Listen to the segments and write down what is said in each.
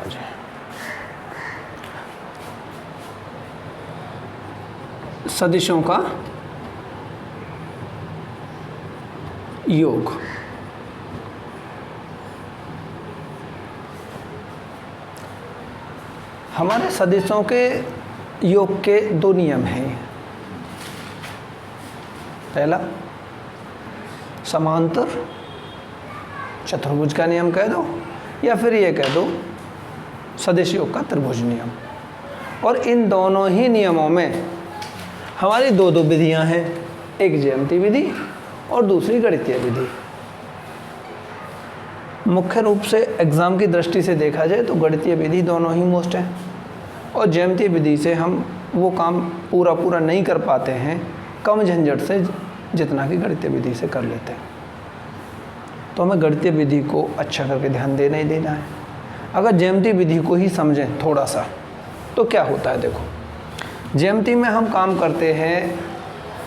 जी, सदिशों का योग। हमारे सदिशों के योग के दो नियम हैं। पहला समांतर चतुर्भुज का नियम कह दो, या फिर ये कह दो सदिश योग का त्रिभुज नियम। और इन दोनों ही नियमों में हमारी दो दो विधियां हैं, एक ज्यामितीय विधि और दूसरी गणितीय विधि। मुख्य रूप से एग्ज़ाम की दृष्टि से देखा जाए तो गणितीय विधि दोनों ही मोस्ट है, और ज्यामितीय विधि से हम वो काम पूरा नहीं कर पाते हैं कम झंझट से जितना कि गणितीय विधि से कर लेते हैं। तो हमें गणितीय विधि को अच्छा करके ध्यान देना ही देना है। अगर ज्यामितीय विधि को ही समझें थोड़ा सा तो क्या होता है, देखो ज्यामिति में हम काम करते हैं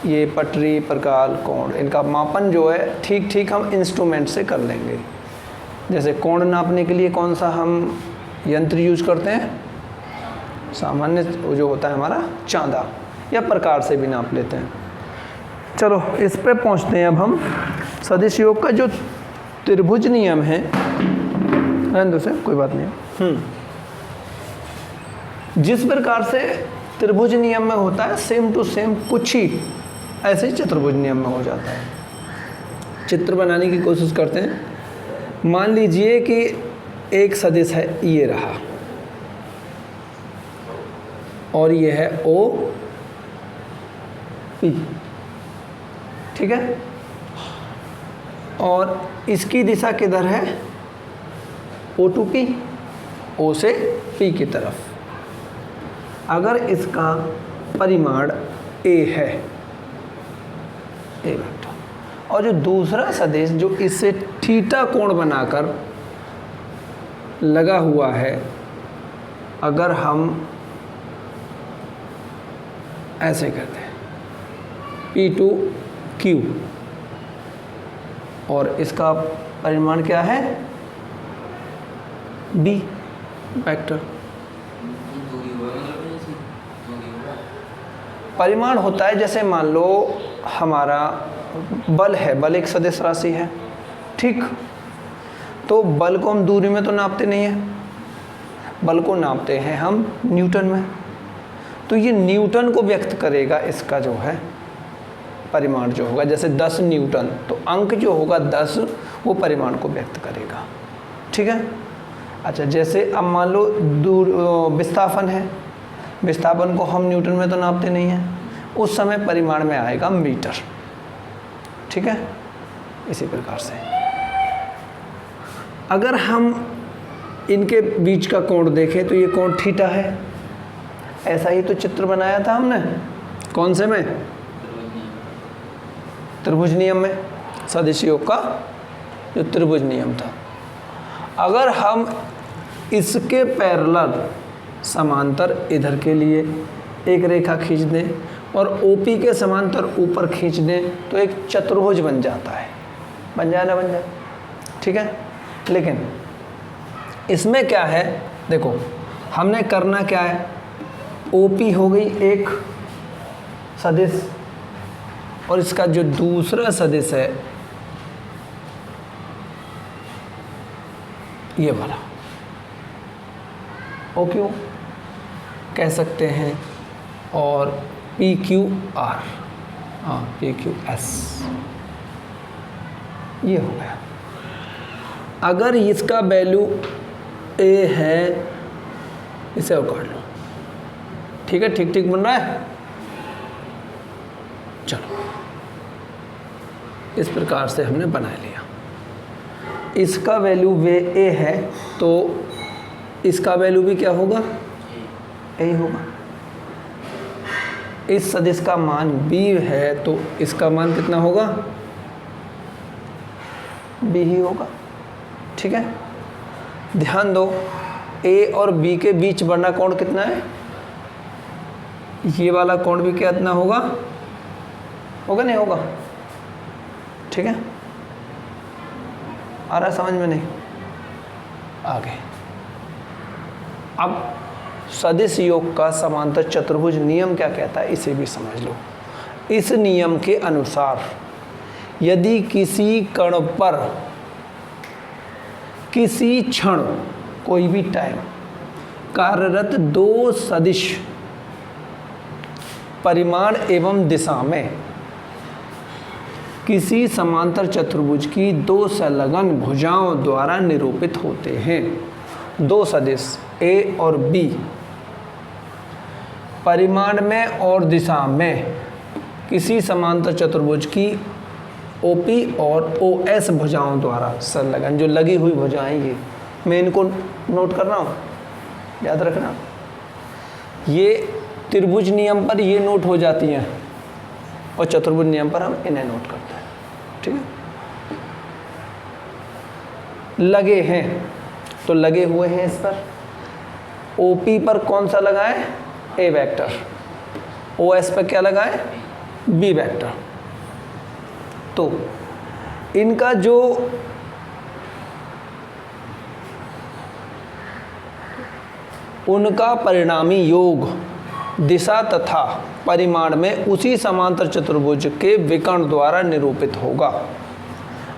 ये पटरी, प्रकाल, कोण, इनका मापन जो है ठीक हम इंस्ट्रूमेंट से कर लेंगे। जैसे कोण नापने के लिए कौन सा हम यंत्र यूज करते हैं, सामान्य जो होता है हमारा चांदा, या प्रकार से भी नाप लेते हैं। चलो इस पे पहुंचते हैं अब हम। सदिश योग का जो त्रिभुज नियम है, रहने दो से, कोई बात नहीं। जिस प्रकार से त्रिभुज नियम में होता है सेम टू सेम कुछ ही ऐसे ही चतुर्भुज नियम में हो जाता है। चित्र बनाने की कोशिश करते हैं। मान लीजिए कि एक सदिश है, ये रहा, और ये है ओ पी, ठीक है, और इसकी दिशा किधर है, ओ टू पी, ओ से पी की तरफ। अगर इसका परिमाण a है, ए वेक्टर, और जो दूसरा सदिश जो इससे थीटा कोण बनाकर लगा हुआ है, अगर हम ऐसे करते हैं P2Q, और इसका परिमाण क्या है, B वेक्टर। परिमाण होता है जैसे मान लो हमारा बल है, बल एक सदिश राशि है, ठीक, तो बल को हम दूरी में तो नापते नहीं है, बल को नापते हैं हम न्यूटन में। तो ये न्यूटन को व्यक्त करेगा इसका जो है परिमाण जो होगा, जैसे 10 न्यूटन, तो अंक जो होगा 10 वो परिमाण को व्यक्त करेगा, ठीक है। अच्छा, जैसे अब मान लो विस्थापन है, विस्थापन को हम न्यूटन में तो नापते नहीं हैं, उस समय परिमाण में आएगा मीटर, ठीक है। इसी प्रकार से अगर हम इनके बीच का कोण देखें तो ये कोण थीटा है। ऐसा ही तो चित्र बनाया था हमने, कौन से में, त्रिभुज नियम में, सदिश योग का जो त्रिभुज नियम था। अगर हम इसके पैरेलल समांतर इधर के लिए एक रेखा खींच दें और ओपी के समांतर ऊपर खींच दें तो एक चतुर्भुज बन जाता है, बन जाए ना बन जाए, ठीक है। लेकिन इसमें क्या है, देखो हमने करना क्या है, ओपी हो गई एक सदिश, और इसका जो दूसरा सदिश है ये वाला ओ क्यू कह सकते हैं, और पी क्यू आर, हाँ पी क्यू एस, ये हो गया। अगर इसका वैल्यू ए है, इसे और काट लो, ठीक है, ठीक बन रहा है। चलो इस प्रकार से हमने बना लिया। इसका वैल्यू वे ए है तो इसका वैल्यू भी क्या होगा, ए होगा। इस सदिश का मान b है तो इसका मान कितना होगा, b ही होगा, ठीक है। ध्यान दो, a और b के बीच बना कोण कितना है, ये वाला कोण भी कितना होगा, होगा नहीं होगा, ठीक है। आ रहा समझ में नहीं, आगे अब सदिश योग का समांतर चतुर्भुज नियम क्या कहता है, इसे भी समझ लो। इस नियम के अनुसार यदि किसी कण पर किसी क्षण कोई भी टाइम कार्यरत दो सदिश परिमाण एवं दिशा में किसी समांतर चतुर्भुज की दो संलग्न भुजाओं द्वारा निरूपित होते हैं। दो सदिश A और B परिमाण में और दिशा में किसी समांतर चतुर्भुज की OP और OS भुजाओं द्वारा संलग्न, जो लगी हुई भुजाएं ये मैं इनको नोट कर रहा हूँ, याद रखना। ये त्रिभुज नियम पर ये नोट हो जाती हैं और चतुर्भुज नियम पर हम इन्हें नोट करते हैं, ठीक है। लगे हैं तो लगे हुए हैं इस पर। OP पर कौन सा लगा है, A वेक्टर। OS पर क्या लगा है, B वेक्टर। तो इनका जो उनका परिणामी योग दिशा तथा परिमाण में उसी समांतर चतुर्भुज के विकर्ण द्वारा निरूपित होगा।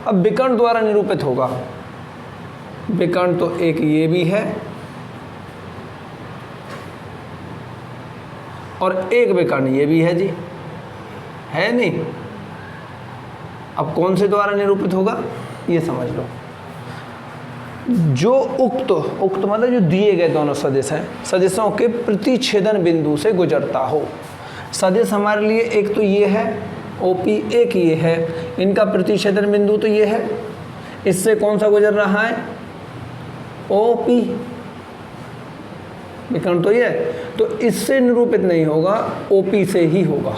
अब विकर्ण द्वारा निरूपित होगा, विकर्ण तो एक ये भी है और एक विकर्ण ये भी है जी, है नहीं। अब कौन से द्वारा निरूपित होगा ये समझ लो। जो उक्त मतलब जो दिए गए दोनों सदिश हैं, सदिशों के प्रतिच्छेदन बिंदु से गुजरता हो। सदिश हमारे लिए एक तो ये है OP, एक ये है, इनका प्रतिच्छेदन बिंदु तो ये है, इससे कौन सा गुजर रहा है, OP, विकर्ण तो ये है, तो इससे निरूपित नहीं होगा, OP से ही होगा।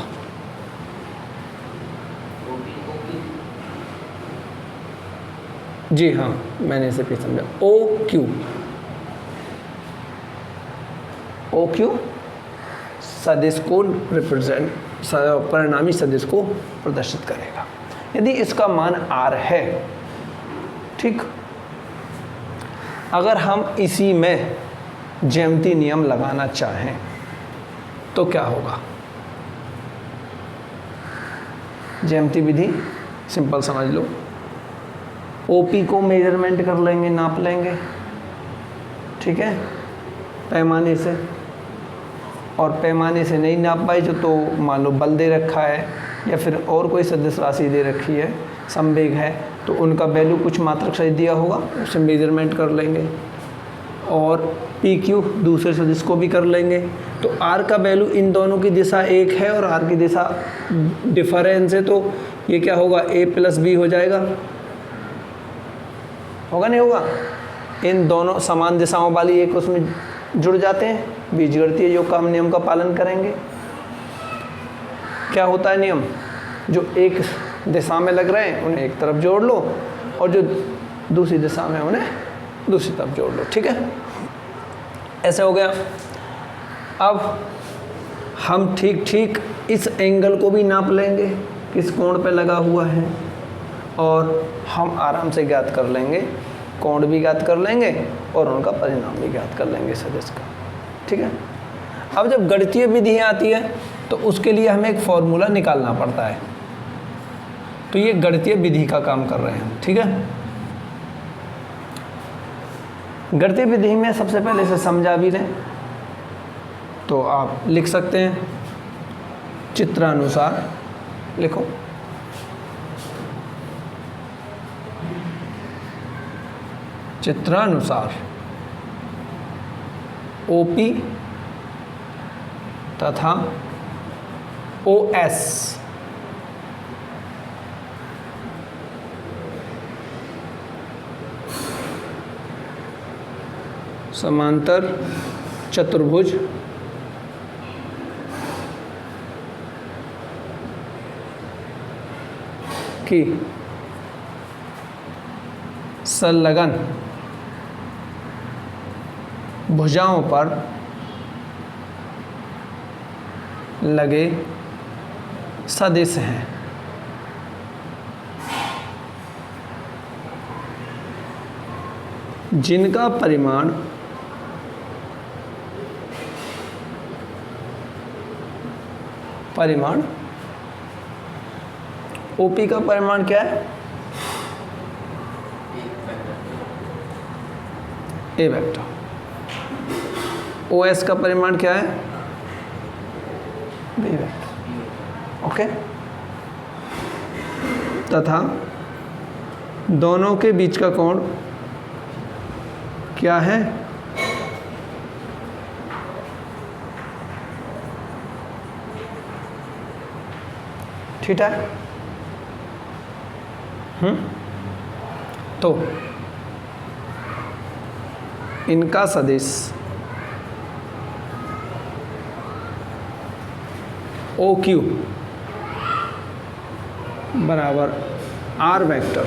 जी हाँ, मैंने इसे भी समझा। OQ सदिश को रिप्रेजेंट, परिणामी सदिश को प्रदर्शित करेगा। यदि इसका मान R है, ठीक, अगर हम इसी में ज्यामितीय नियम लगाना चाहें तो क्या होगा। ज्यामितीय विधि सिंपल समझ लो। OP को मेजरमेंट कर लेंगे, नाप लेंगे, ठीक है, पैमाने से, और पैमाने से नहीं नाप पाए जो तो मान लो बल दे रखा है या फिर और कोई सदिश राशि दे रखी है, संवेग है, तो उनका वैल्यू कुछ मात्रक सही दिया होगा, उसे मेजरमेंट कर लेंगे। और PQ दूसरे सदिश को भी कर लेंगे। तो R का वैल्यू, इन दोनों की दिशा एक है और R की दिशा डिफरेंस है, तो ये क्या होगा, A + B हो जाएगा, होगा नहीं होगा। इन दोनों समान दिशाओं वाली एक उसमें जुड़ जाते हैं, बीजगणितीय योग का हम नियम का पालन करेंगे। क्या होता है नियम, जो एक दिशा में लग रहे हैं उन्हें एक तरफ जोड़ लो और जो दूसरी दिशा में उन्हें दूसरी तरफ जोड़ लो, ठीक है, ऐसे हो गया। अब हम ठीक इस एंगल को भी नाप लेंगे, किस कोण पे लगा हुआ है, और हम आराम से ज्ञात कर लेंगे, कोण भी ज्ञात कर लेंगे और उनका परिणाम भी ज्ञात कर लेंगे सदिश का, ठीक है। अब जब गणितीय विधियाँ आती है तो उसके लिए हमें एक फॉर्मूला निकालना पड़ता है, तो ये गणितीय विधि का काम कर रहे हैं, ठीक है। गणितीय विधि में सबसे पहले इसे समझा भी लें, तो आप लिख सकते हैं चित्रानुसार, लिखो चित्रानुसार OP तथा OS समांतर चतुर्भुज की संलग्न भुजाओं पर लगे सदिश हैं। जिनका परिमाण परिमाण, OP का परिमाण क्या है? A vector. OS का परिमाण क्या है? B vector. ओके। तथा दोनों के बीच का कोण क्या है? थीटा। तो इनका सदिश OQ बराबर R वेक्टर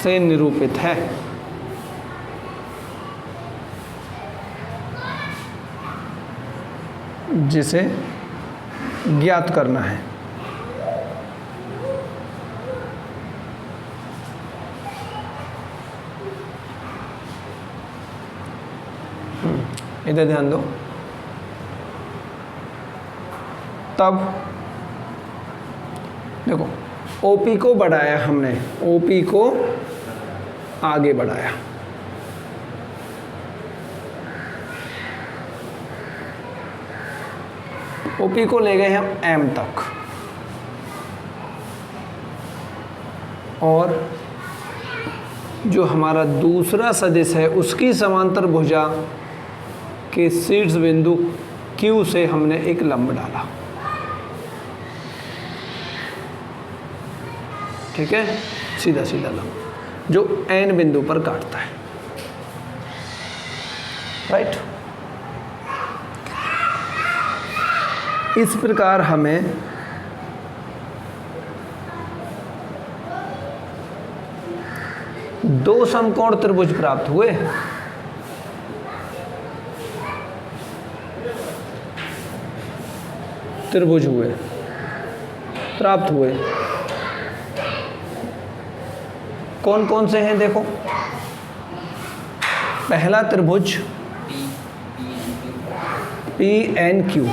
से निरूपित है। जिसे ज्ञात करना है। इधर ध्यान दो। तब देखो OP को बढ़ाया हमने, OP को आगे बढ़ाया, OP को ले गए हम M तक, और जो हमारा दूसरा सदिश है उसकी समांतर भुजा के शीर्ष बिंदु Q से हमने एक लंब डाला। ठीक है, सीधा सीधा लंब जो N बिंदु पर काटता है। राइट। इस प्रकार हमें दो समकोण त्रिभुज प्राप्त हुए। त्रिभुज हुए, प्राप्त हुए। कौन कौन से हैं देखो। पहला त्रिभुज PNQ।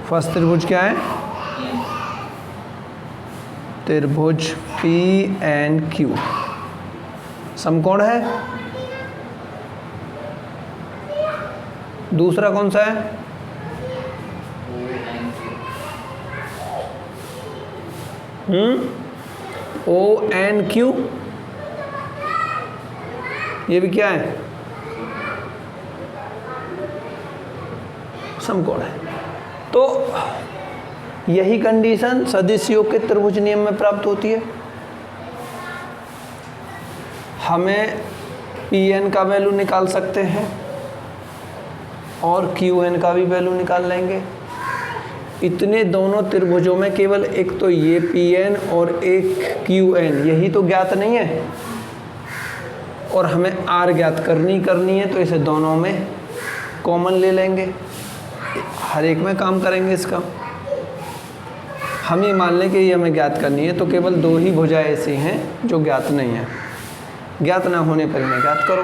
फर्स्ट त्रिभुज क्या है? त्रिभुज PNQ समकोण है। दूसरा कौन सा है? ONQ। ये भी क्या है? समकोण है। तो यही कंडीशन सदिश योग के त्रिभुज नियम में प्राप्त होती है। हमें PN का वैल्यू निकाल सकते हैं और QN का भी वैल्यू निकाल लेंगे। इतने दोनों त्रिभुजों में केवल एक तो ये PN और एक QN, यही तो ज्ञात नहीं है, और हमें R ज्ञात करनी है, तो इसे दोनों में कॉमन ले लेंगे, हर एक में काम करेंगे इसका। हम ये मान लें कि ये हमें ज्ञात करनी है, तो केवल दो ही भुजाएं ऐसी हैं जो ज्ञात नहीं है। ज्ञात ना होने पर इन्हें ज्ञात करो।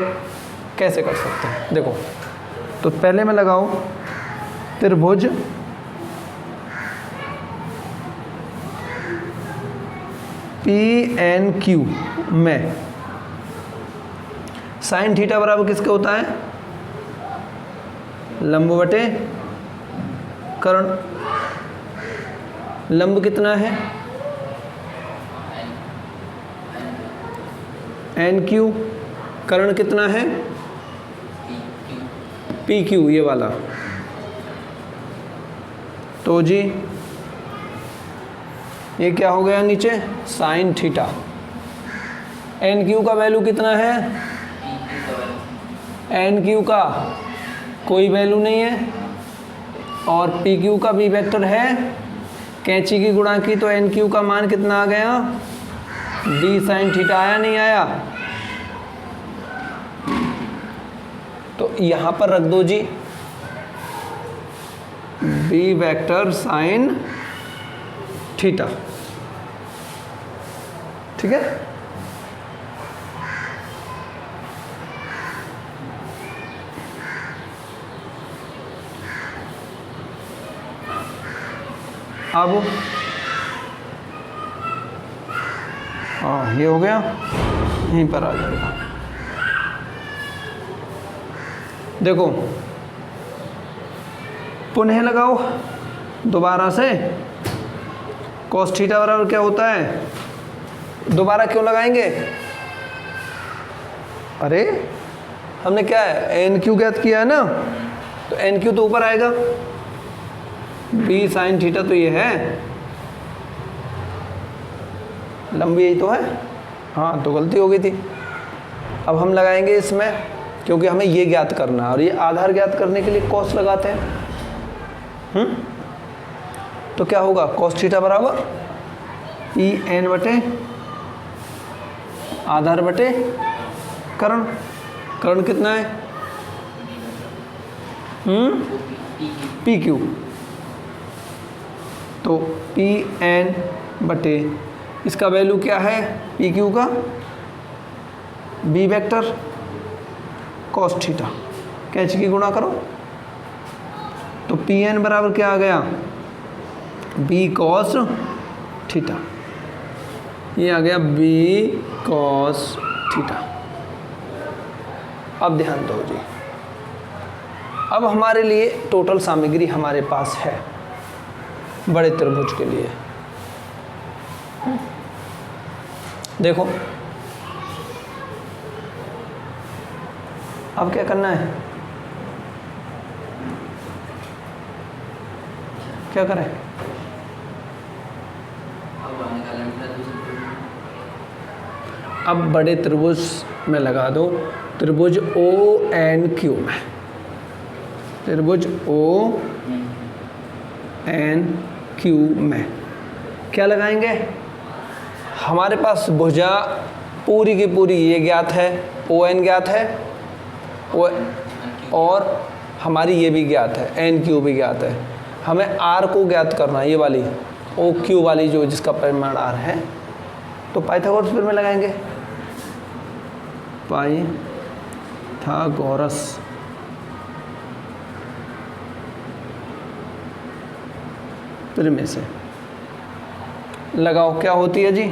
कैसे कर सकते हैं देखो। तो पहले मैं लगाओ त्रिभुज PNQ में साइन थीटा बराबर किसके होता है? लंब बटे कर्ण। लंब कितना है? NQ। कर्ण कितना है? PQ, ये वाला। तो जी ये क्या हो गया नीचे? Sine theta. NQ का वैल्यू कितना है? NQ का कोई वैल्यू नहीं है, और PQ का भी वेक्टर है, कैंची की गुणा की, तो NQ का मान कितना आ गया? D sine theta. आया नहीं आया? तो यहां पर रख दो जी B वेक्टर साइन थीटा। ठीक है। अब ये हो गया, यहीं पर आ जाएगा। देखो पुनः लगाओ दोबारा से, cos थीटा बराबर क्या होता है, दोबारा क्यों लगाएंगे, अरे हमने क्या है एन क्यू ज्ञात किया है ना, तो एन क्यू तो ऊपर आएगा, बी साइन थीटा तो ये है, लंबी यही तो है, हाँ तो गलती हो गई थी। अब हम लगाएंगे इसमें, क्योंकि हमें ये ज्ञात करना है और ये आधार ज्ञात करने के लिए कॉस लगाते हैं। तो क्या होगा, कॉस थीटा बराबर पी एन बटे आधार बटे कर्ण, कर्ण कितना है पी क्यू, तो पी एन बटे इसका वैल्यू क्या है पी क्यू का, बी वेक्टर कॉस थीटा, कैच की गुणा करो, तो पी एन बराबर क्या आ गया, बी कॉस थीटा, ये आ गया बी कॉस थीटा। अब ध्यान दो जी, अब हमारे लिए टोटल सामग्री हमारे पास है बड़े त्रिभुज के लिए। देखो अब क्या करना है, क्या करें, अब बड़े त्रिभुज में लगा दो, त्रिभुज ओ एन क्यू में, त्रिभुज ओ एन क्यू में क्या लगाएंगे, हमारे पास भुजा पूरी की पूरी ये ज्ञात है, ओ एन ज्ञात है, और हमारी ये भी ज्ञात है, एन क्यू भी ज्ञात है, हमें आर को ज्ञात करना है, ये वाली ओ क्यू वाली जो जिसका परिमाण आर है, तो पाइथागोरस में लगाएंगे, पाइथागोरस में से लगाओ, क्या होती है जी,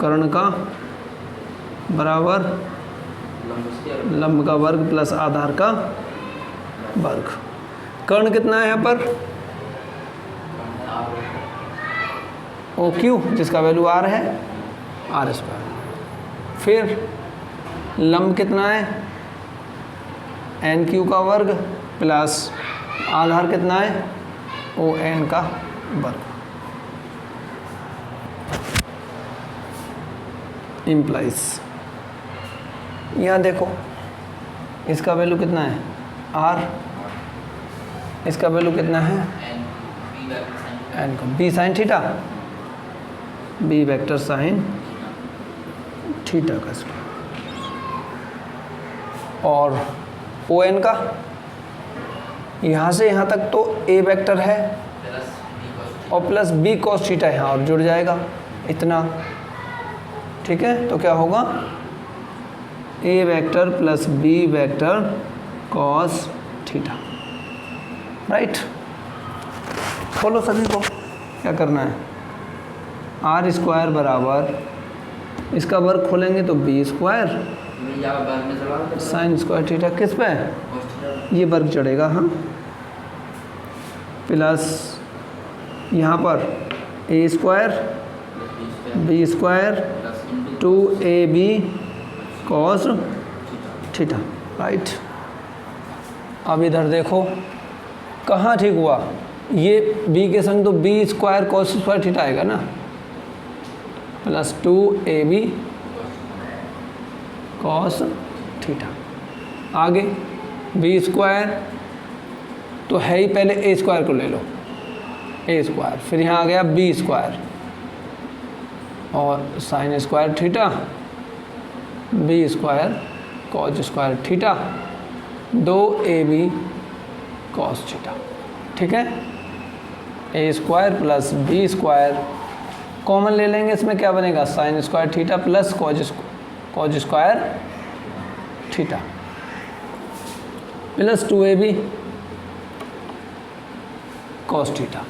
कर्ण का बराबर लंब का वर्ग प्लस आधार का वर्ग, कर्ण कितना है यहाँ पर ओ क्यू जिसका वैल्यू आर है, आर स्क्वायर, फिर लंब कितना है एन क्यू का वर्ग प्लस आधार कितना है ओ एन का वर्ग, इम्प्लाइज, यहाँ देखो इसका वैल्यू कितना है आर, इसका वैल्यू कितना है एन का, B sine theta, B vector sine theta का स्क्वायर, और ओ एन का यहाँ से यहाँ तक तो ए वेक्टर है और प्लस बी कॉस थीटा यहाँ और जुड़ जाएगा इतना, ठीक है, तो क्या होगा A vector plus B vector cos theta, right. खोलो सभी को, क्या करना है, आर स्क्वायर बराबर इसका वर्ग खोलेंगे तो B square sine square theta, किस पे ये वर्ग चढ़ेगा, हाँ, प्लस यहाँ पर A square B square 2ab cos theta, right. अब इधर देखो कहाँ ठीक हुआ, ये b के संग तो B square cos square theta आएगा ना, प्लस 2ab कॉस थीटा, आगे बी स्क्वायर तो है ही, पहले ए स्क्वायर को ले लो, ए स्क्वायर, फिर यहाँ आ गया बी स्क्वायर और sine square theta, B square cos square theta, 2ab cos theta, ठीक है। A square plus B square common ले लेंगे, इसमें क्या बनेगा sine square theta plus cos square theta plus 2ab, cos theta.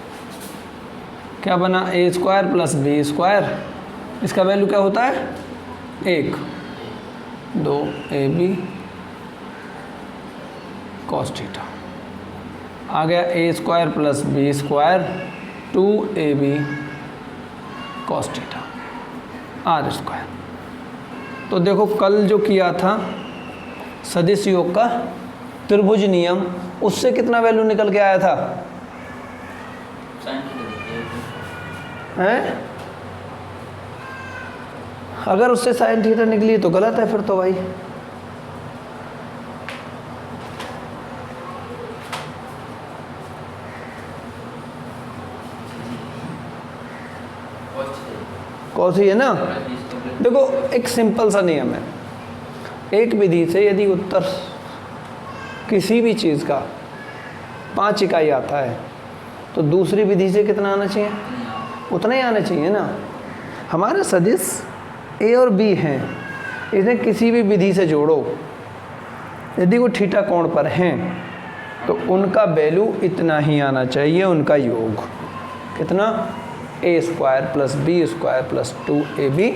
क्या बना, A square plus B square, इसका वैल्यू क्या होता है 1, 2ab कॉस थीटा। आ गया A square plus B square 2ab cos theta R square. तो देखो कल जो किया था सदिश योग का त्रिभुज नियम, उससे कितना वैल्यू निकल के आया था हैं? अगर उससे साइन थीटा निकली तो गलत है फिर तो भाई। कौन सी है ना, देखो एक सिंपल सा नियम है, एक विधि से यदि उत्तर किसी भी चीज़ का 5 इकाई आता है तो दूसरी विधि से कितना आना चाहिए, उतना ही आना चाहिए ना। हमारे सदिश ए और बी हैं, इन्हें किसी भी विधि से जोड़ो, यदि वो थीटा कोण पर हैं तो उनका वैल्यू इतना ही आना चाहिए, उनका योग कितना, A square plus B square plus 2ab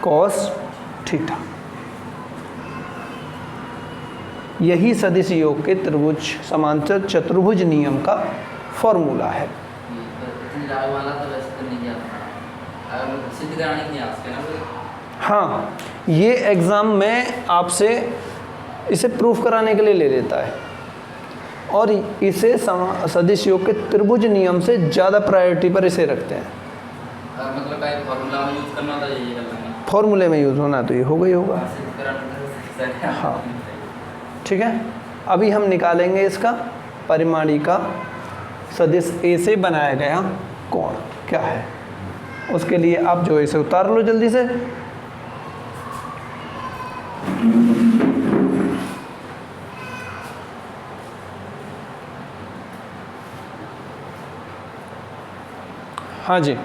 cos theta. यही सदिश योग के त्रिभुज समांतर चतुर्भुज नियम का फॉर्मूला है। हाँ, ये एग्ज़ाम में आपसे इसे प्रूफ कराने के लिए ले लेता है और इसे सदिश योग के त्रिभुज नियम से ज़्यादा प्रायोरिटी पर इसे रखते हैं। मतलब फॉर्मूला में यूज़ करना होता है, ये करना फॉर्मूले में यूज़ होना तो ये होगा ही होगा। हाँ ठीक है, अभी हम निकालेंगे इसका परिमाणी का सदिश ए से बनाया गया कोण क्या है। उसके लिए आप जो इसे उतार लो जल्दी से। हाँ जी,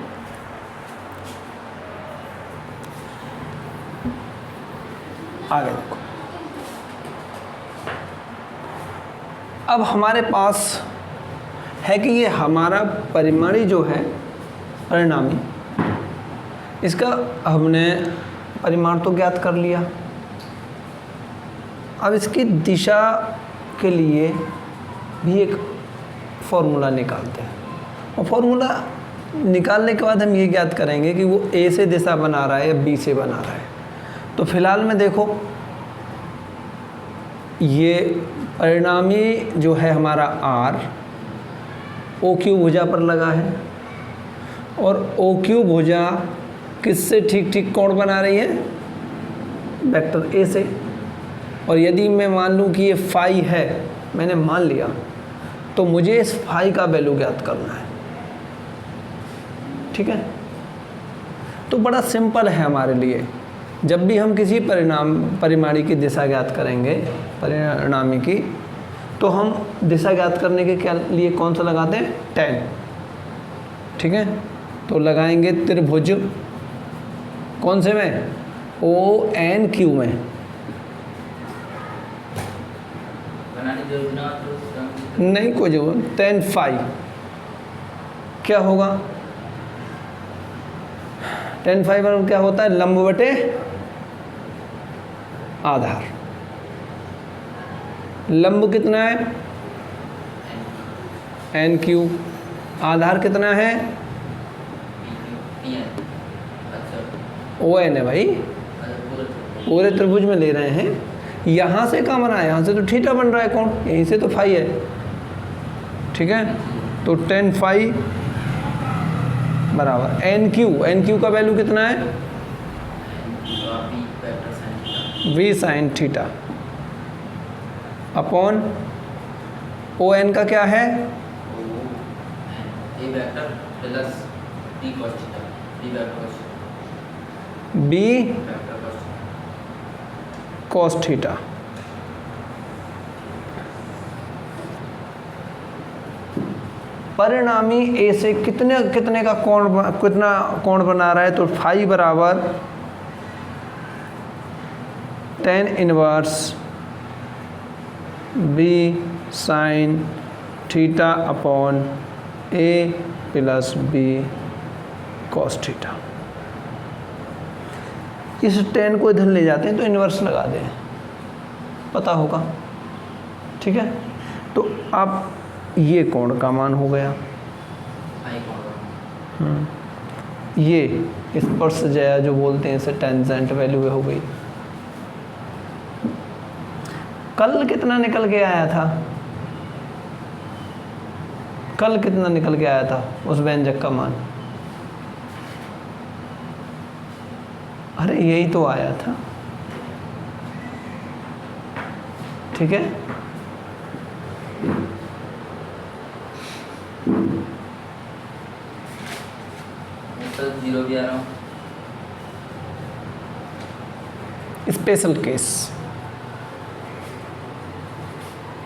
आगे देखो। अब हमारे पास है कि ये हमारा परिमाणी जो है परिणामी, इसका हमने परिमाण तो ज्ञात कर लिया। अब इसकी दिशा के लिए भी एक फॉर्मूला निकालते हैं और फॉर्मूला निकालने के बाद हम ये ज्ञात करेंगे कि वो ए से दिशा बना रहा है या बी से बना रहा है। तो फिलहाल में देखो ये परिणामी जो है हमारा आर ओ क्यू भुजा पर लगा है और ओ क्यू भुजा किससे ठीक ठीक कोण बना रही है, वेक्टर ए से। और यदि मैं मान लूँ कि ये फाई है, मैंने मान लिया, तो मुझे इस फाई का वैल्यू ज्ञात करना है। ठीक है, तो बड़ा सिंपल है हमारे लिए। जब भी हम किसी परिमाणी की दिशा ज्ञात करेंगे, परिणामी की, तो हम दिशा ज्ञात करने के क्या लिए कौन सा लगाते हैं, tan। ठीक है, तो लगाएंगे त्रिभुज कौन से में, ONQ में। नहीं कोई जो tan फाई क्या होगा, tan फाई पर क्या होता है, लंब बटे आधार। लंब कितना है NQ, आधार कितना है ON है भाई, पूरे त्रिभुज में ले रहे हैं। यहाँ से कहाँ बना है, यहाँ से तो थीटा बन रहा है कौन, यहीं से तो फाई है। ठीक है, तो tan फाई बराबर NQ का वैल्यू कितना है, V sign theta upon ON का क्या है, B cos थीटा। परिणामी ए से कितने का कितना कोण बना रहा है, तो फाई बराबर tan inverse B sine theta upon A plus B cos theta. इस tan को इधर ले जाते हैं तो इन्वर्स लगा दें, पता होगा, ठीक है। तो अब ये कोण का मान हो गया, आई कौन ये स्पर्शज्या जो बोलते हैं इसे टेंजेंट वैल्यू हो गई। कल कितना निकल के आया था, कल कितना निकल के आया था उस व्यंजक का मान? अरे यही तो आया था, ठीक है। तो 0 भी आ रहा हूँ। Special case,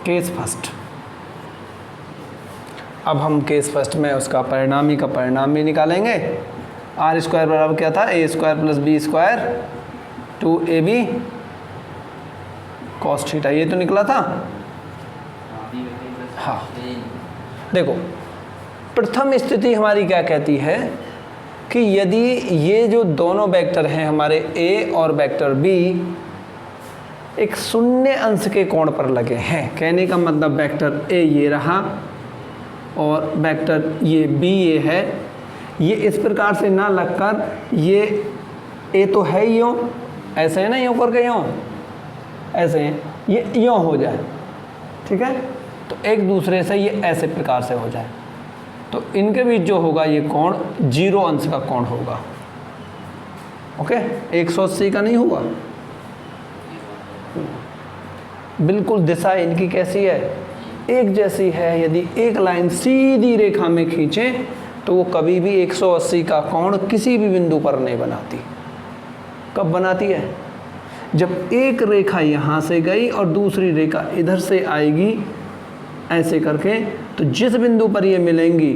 case first. अब हम केस फर्स्ट में उसका परिणामी का परिणाम भी निकालेंगे। आर स्क्वायर बराबर क्या था, A square plus B square 2ab cos theta, ये तो निकला था। हाँ, देखो प्रथम स्थिति हमारी क्या कहती है कि यदि ये जो दोनों वेक्टर हैं हमारे a और वेक्टर b एक शून्य अंश के कोण पर लगे हैं, कहने का मतलब वेक्टर a ये रहा और वेक्टर ये b ये है, ये इस प्रकार से ना लगकर ये a तो है यूँ, ऐसे है ना, यूँ करके यूँ ऐसे ये यूँ हो जाए, ठीक है। तो एक दूसरे से ये ऐसे प्रकार से हो जाए, तो इनके बीच जो होगा ये कोण 0 अंश का कोण होगा, ओके। 180 का नहीं होगा, बिल्कुल दिशा इनकी कैसी है, एक जैसी है। यदि एक लाइन सीधी रेखा में खींचें तो वो कभी भी 180 का कोण किसी भी बिंदु पर नहीं बनाती। कब बनाती है, जब एक रेखा यहाँ से गई और दूसरी रेखा इधर से आएगी ऐसे करके, तो जिस बिंदु पर ये मिलेंगी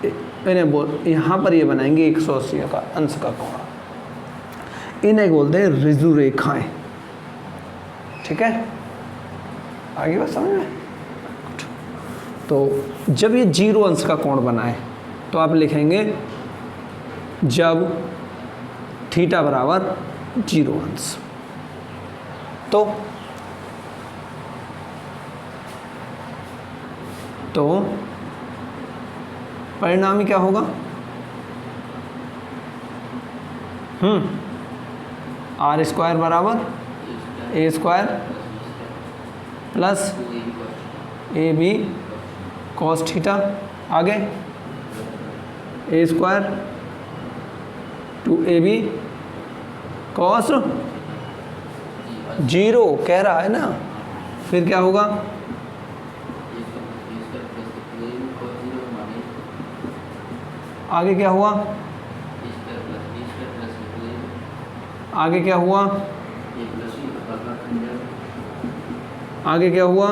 इन्हें यहाँ पर ये बनाएंगे 180 का अंश का कोण, इन्हें बोलते हैं ऋजु रेखाएं, ठीक है। आगे बात समझ में। तो जब ये 0 अंश का कोण बनाए तो आप लिखेंगे जब थीटा बराबर 0 अंश, तो परिणामी क्या होगा, आर स्क्वायर बराबर A square plus A B cos theta, आगे ए स्क्वायर 2ab कॉस 0 कह रहा है ना, फिर क्या होगा, आगे क्या हुआ, आगे क्या हुआ, आगे क्या हुआ,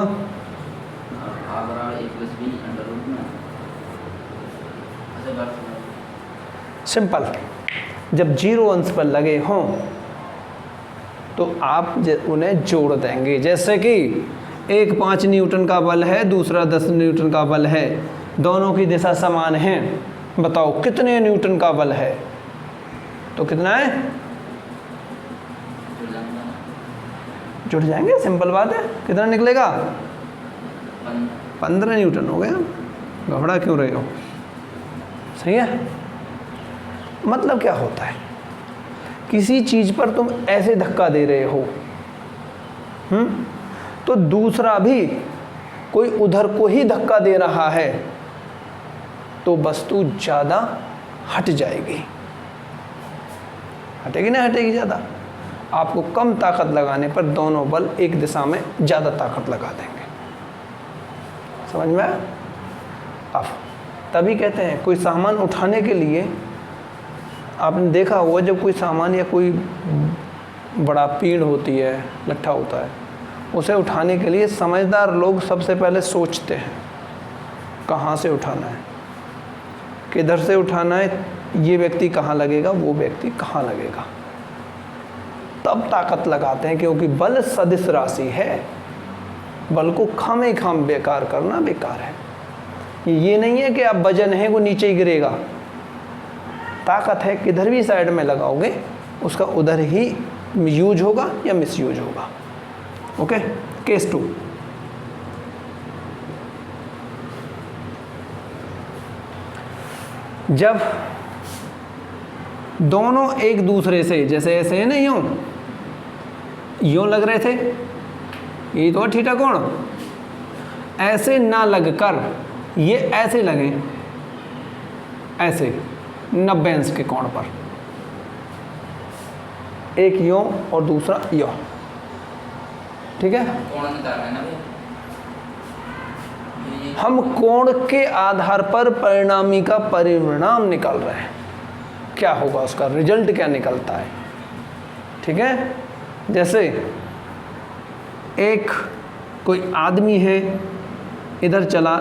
सिंपल। जब 0 अंश पर लगे हों तो आप उन्हें जोड़ देंगे, जैसे कि एक 5 न्यूटन का बल है, दूसरा 10 न्यूटन का बल है, दोनों की दिशा समान है, बताओ कितने न्यूटन का बल है, तो कितना है, जुड़ जाएंगे, सिंपल बात है। कितना निकलेगा, 15 न्यूटन हो गया, घबरा क्यों रहे हो, सही है। मतलब क्या होता है, किसी चीज़ पर तुम ऐसे धक्का दे रहे हो, तो दूसरा भी कोई उधर को ही धक्का दे रहा है तो वस्तु ज़्यादा हट जाएगी, हटेगी ना, हटेगी ज़्यादा। आपको कम ताकत लगाने पर दोनों बल एक दिशा में ज़्यादा ताकत लगा देंगे, समझ में आया। अब तभी कहते हैं कोई सामान उठाने के लिए, आपने देखा होगा जब कोई सामान या कोई बड़ा पीढ़ होती है, लट्ठा होता है, उसे उठाने के लिए समझदार लोग सबसे पहले सोचते हैं कहाँ से उठाना है, किधर से उठाना है, ये व्यक्ति कहाँ लगेगा, वो व्यक्ति कहाँ लगेगा, तब ताकत लगाते हैं। क्योंकि बल सदिश राशि है, बल को खामे खाम बेकार करना बेकार है। ये नहीं है कि आप वजन है वो नीचे ही गिरेगा, ताकत है किधर भी साइड में लगाओगे उसका उधर ही यूज होगा या मिस यूज होगा। ओके, केस 2, जब दोनों एक दूसरे से जैसे ऐसे है ना, यूं लग रहे थे, ये तो थीटा कोण, ऐसे ना लगकर ये ऐसे लगे, ऐसे 90 अंश के कोण पर, एक यूं और दूसरा यूं, ठीक है। कौन निकाल रहे हैं ना भैया? हम कोण के आधार पर परिणामी का परिणाम निकाल रहे हैं, क्या होगा उसका रिजल्ट क्या निकलता है, ठीक है। जैसे एक कोई आदमी है, इधर चला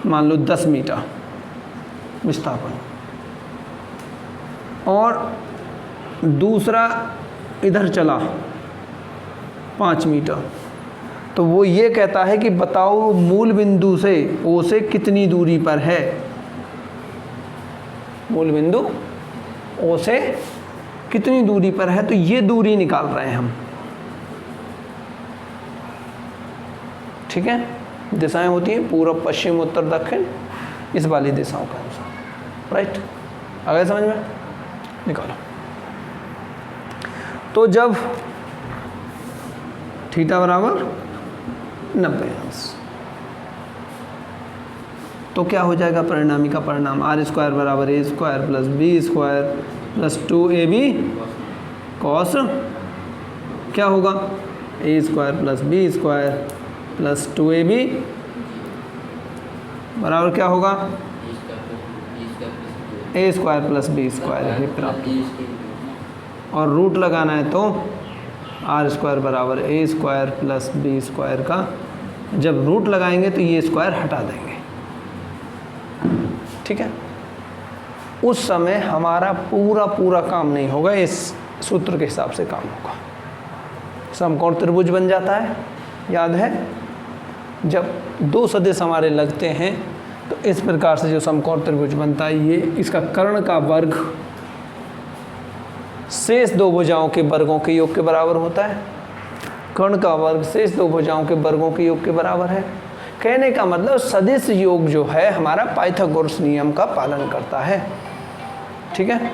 मान लो 10 मीटर विस्थापन, और दूसरा इधर चला 5 मीटर, तो वो ये कहता है कि बताओ मूल बिंदु से ओ से कितनी दूरी पर है, मूल बिंदु ओ से कितनी दूरी पर है, तो ये दूरी निकाल रहे हैं हम, ठीक है। दिशाएं होती हैं पूर्व पश्चिम उत्तर दक्षिण, इस वाली दिशाओं का अनुसार, राइट। आ गए समझ में, निकालो। तो जब थीटा बराबर 90 अंश, तो क्या हो जाएगा परिणामी का परिणाम, आर स्क्वायर बराबर A square plus B square plus 2ab cos, क्या होगा A square plus B square plus 2ab बराबर क्या होगा A square plus B square, ये प्राप्त, और रूट लगाना है तो आर स्क्वायर बराबर A square plus B square का, जब रूट लगाएंगे तो ये स्क्वायर हटा देंगे, ठीक है। उस समय हमारा पूरा काम नहीं होगा, इस सूत्र के हिसाब से काम होगा, समकोण त्रिभुज बन जाता है। याद है जब दो सदिश हमारे लगते हैं तो इस प्रकार से जो समकोण त्रिभुज बनता है, ये इसका कर्ण का वर्ग शेष दो भुजाओं के वर्गों के योग के बराबर होता है, कर्ण का वर्ग शेष दो भुजाओं के वर्गों के योग के बराबर है। कहने का मतलब सदिश योग जो है हमारा पाइथागोरस नियम का पालन करता है, ठीक है।